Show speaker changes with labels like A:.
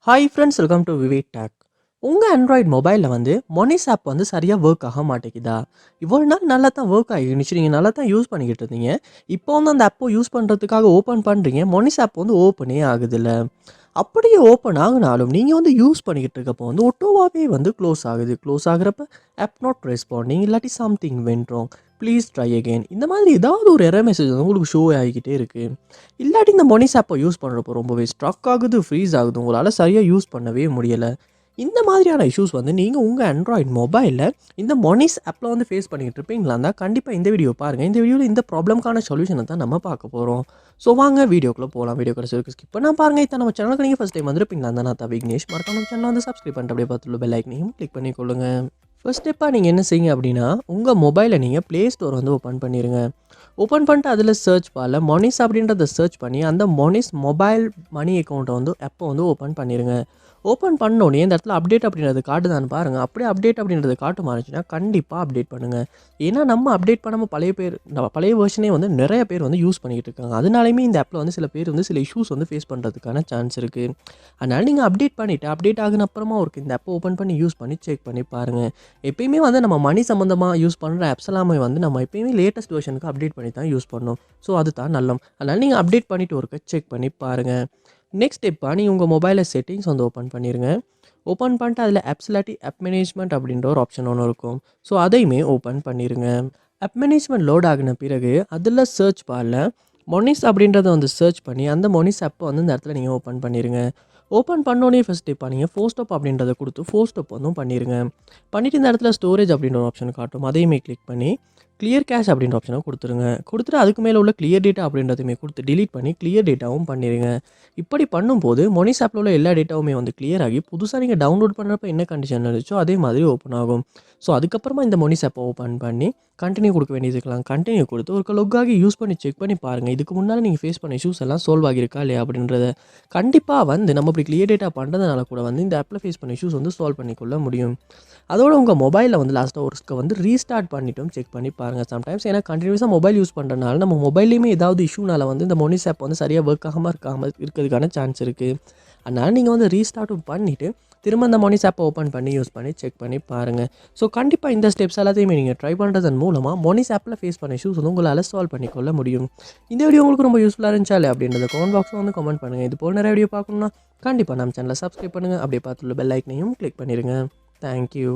A: Hi friends, welcome to VividTech. உங்கள் Android மொபைலில் மொனிஸ் app சரியாக ஒர்க் ஆக மாட்டேங்குதா? இவ்வளோ நாள் நல்லா தான் ஒர்க் ஆகிருந்துச்சு, நீங்கள் நல்லா தான் யூஸ் பண்ணிக்கிட்டு இருந்தீங்க. இப்போ அந்த ஆப்பை யூஸ் பண்ணுறதுக்காக ஓப்பன் பண்ணுறீங்க, மொனிஸ் ஆப் ஓப்பனே ஆகுதில்ல. அப்படியே ஓப்பன் ஆகுனாலும் நீங்கள் யூஸ் பண்ணிக்கிட்டு இருக்கப்போ ஒட்டோவாகவே க்ளோஸ் ஆகுது. க்ளோஸ் ஆகுறப்ப ஆப் நாட் ரெஸ்பாண்டிங் இல்லாட்டி something went wrong, please try again, இந்த மாதிரி ஏதாவது ஒரு எரர் மெசேஜ் உங்களுக்கு ஷோ ஆகிக்கிட்டே இருக்குது. இல்லாட்டி இந்த மொனிஸ் ஆப்பை யூஸ் பண்ணுறப்போ ரொம்பவே ஸ்ட்ரக் ஆகுது, ஃப்ரீஸ் ஆகுது, உங்களால் சரியாக யூஸ் பண்ணவே முடியலை. இந்த மாதிரியான இஷ்யூஸ் நீங்கள் உங்கள் ஆண்ட்ராய்டு மொபைலில் இந்த மொனிஸ் ஆப்பில் ஃபேஸ் பண்ணிக்கிட்டு இருப்பீங்களா? கண்டிப்பாக இந்த வீடியோ பாருங்கள். இந்த வீடியோவில் இந்த ப்ராப்ளம்க்கான சொல்யூஷனை தான் நம்ம பார்க்க போகிறோம். ஸோ வாங்க வீடியோக்குள்ளே போகலாம். வீடியோ கடைசி வரைக்கும் ஸ்கிப் பண்ணால் பாருங்கள். இதை நம்ம சேனலுக்கு நீங்கள் ஃபஸ்ட் டைம் வந்திருப்பீங்களா? நான் தான் விக்னேஷ். மறக்காம சேனல் சப்ஸ்கிரைப் பண்ணிட்டு அப்படியே பார்த்துள்ள பெல் ஐக்கனையும் கிளிக் பண்ணிக்கொள்ளுங்க. ஃபர்ஸ்ட் ஸ்டெப்பாக நீங்கள் என்ன செய்யுங்க அப்படின்னா, உங்கள் மொபைலை நீங்கள் ப்ளே ஸ்டோர் ஓப்பன் பண்ணிடுங்க. ஓப்பன் பண்ணிட்டு அதில் சர்ச் பாரில் மொனிஸ் அப்படின்றத சர்ச் பண்ணி அந்த மொனிஸ் மொபைல் மணி அக்கௌண்ட்டை எப்போ ஓப்பன் பண்ணிடுங்க. ஓப்பன் பண்ணோடனே இந்த இடத்துல அப்டேட் அப்படின்றது காட்டுதான்னு பாருங்கள். அப்படியே அப்டேட் அப்படின்றது காட்டுமா இருந்துச்சுன்னா கண்டிப்பாக அப்டேட் பண்ணுங்கள். ஏன்னா நம்ம அப்டேட் பண்ணாமல் பழைய வெர்ஷனே நிறைய பேர் யூஸ் பண்ணிக்கிட்டு இருக்காங்க. அதனாலையுமே இந்த ஆப்பில் சில பேர் சில இஷ்யூஸ் ஃபேஸ் பண்ணுறதுக்கான சான்ஸ் இருக்குது. அதனால் நீங்கள் அப்டேட் பண்ணிவிட்டு அப்டேட் ஆகின அப்புறமா ஒரு இந்த ஆப்பை ஓப்பன் பண்ணி யூஸ் பண்ணி செக் பண்ணி பாருங்கள். எப்பயுமே நம்ம மணி சம்மந்தமாக யூஸ் பண்ணுற ஆப்ஸ் எல்லாமே நம்ம எப்பயுமே லேட்டஸ்ட் வெர்ஷனுக்கு அப்டேட் பண்ணி தான் யூஸ் பண்ணணும். ஸோ அதுதான் நல்லம். அதனால் நீங்கள் அப்டேட் பண்ணிவிட்டு ஒருக்க செக் பண்ணி பாருங்கள். நெக்ஸ்ட் ஸ்டெப்பாக நீங்கள் உங்கள் மொபைலில் செட்டிங்ஸ் ஓப்பன் பண்ணிடுங்க. ஓப்பன் பண்ணிட்டு அதில் ஆப்ஸ் இல்லாட்டி ஆப் மேனேஜ்மெண்ட் அப்படின்ற ஒரு ஆப்ஷன் ஒன்று இருக்கும். ஸோ அதையுமே ஓப்பன் பண்ணிடுங்க. ஆப் மேனேஜ்மெண்ட் லோட் ஆகின பிறகு அதில் சர்ச் பாரில் மொனிஸ் அப்படின்றத சர்ச் பண்ணி அந்த மொனிஸ் ஆப்பை இந்த இடத்துல நீங்கள் ஓப்பன் பண்ணிடுங்க. ஓப்பன் பண்ணோடனே ஃபஸ்ட் ஸ்டெப்பாக நீங்கள் ஃபோர் ஸ்டாப் அப்படின்றத கொடுத்து ஃபோர் ஸ்டாப் பண்ணிடுங்க. பண்ணிவிட்டு இந்த இடத்துல ஸ்டோரேஜ் அப்படின்ற ஒரு ஆப்ஷன் காட்டும். அதையுமே கிளிக் பண்ணி கிளியர் கேஷ் அப்படின்ற ஆப்ஷனை கொடுத்துருங்க. கொடுத்துட்டு அதுக்கு மேலே உள்ள கிளியர் டேட்டா அப்படின்றதுமே கொடுத்து டிலீட் பண்ணி கிளியர் டேட்டாவும் பண்ணிடுங்க. இப்படி பண்ணும்போது மொனிஸ் ஆப்பில் உள்ள எல்லா டேட்டாவுமே கிளியர் ஆகி புதுசாக நீங்கள் டவுன்லோட் பண்ணுறப்ப என்ன கண்டிஷன் இருந்துச்சோ அதே மாதிரி ஓப்பன் ஆகும். ஸோ அதுக்கப்புறமா இந்த மொனிஸ் ஆப்பை ஓப்பன் பண்ணி கண்டினியூ கொடுக்க வேண்டியதுக்கலாம். கண்டினியூ கொடுத்து ஒரு லொக் ஆகி யூஸ் பண்ணி செக் பண்ணி பாருங்கள். இதுக்கு முன்னால் நீங்கள் ஃபேஸ் பண்ண இஷ்யூஸ் எல்லாம் சால்வ் ஆகியிருக்கா இல்லையா அப்படின்றத. கண்டிப்பாக நம்ம இப்படி கிளியர் டேட்டா பண்ணுறதுனால கூட இந்த ஆப்பில் ஃபேஸ் பண்ண இஷ்யூஸ் சால்வ் பண்ணிக்கொள்ள முடியும். அதோட உங்கள் மொபைலில் லாஸ்ட்டாக ஒரு ரீஸ்டார்ட் பண்ணிட்டும் செக் பண்ணி பாருங்கள். சம்டைம்ஸ் ஏன்னா கண்டினியூஸாக மொபைல் யூஸ் பண்ணுறதுனால நம்ம மொபைல்லையுமே ஏதாவது இஷ்யூனால இந்த மொனிஸ் ஆப் சரியாக ஒர்க் ஆகாமல் இருக்கிறதுக்கான சான்ஸ் இருக்குது. அதனால் நீங்கள் ரீஸ்டார்ட்டும் பண்ணிவிட்டு திரும்ப அந்த மொனிஸ் ஆப்பை ஓப்பன் பண்ணி யூஸ் பண்ணி செக் பண்ணி பாருங்கள். ஸோ கண்டிப்பாக இந்த ஸ்டெப்ஸ் எல்லாத்தையுமே நீங்கள் ட்ரை பண்ணுறதன் மூலமாக மொனிஸ் ஆப்பில் ஃபேஸ் பண்ண இஷ்யூஸ் உங்களால் சால்வ் பண்ணிக்கொள்ள முடியும். இந்த வீடியோ உங்களுக்கு ரொம்ப யூஸ்ஃபுல்லாக இருந்துச்சா இல்லை அப்படின்றத கமெண்ட் பாக்ஸில் கமெண்ட் பண்ணுங்கள். இது போல் நிறைய வீடியோ பார்க்கணுன்னா கண்டிப்பாக நம்ம சேனலை சப்ஸ்கிரைப் பண்ணுங்கள். அப்படியே பார்த்துள்ள பெல் ஐக்கனையும் கிளிக் பண்ணிடுங்க. தேங்க்யூ.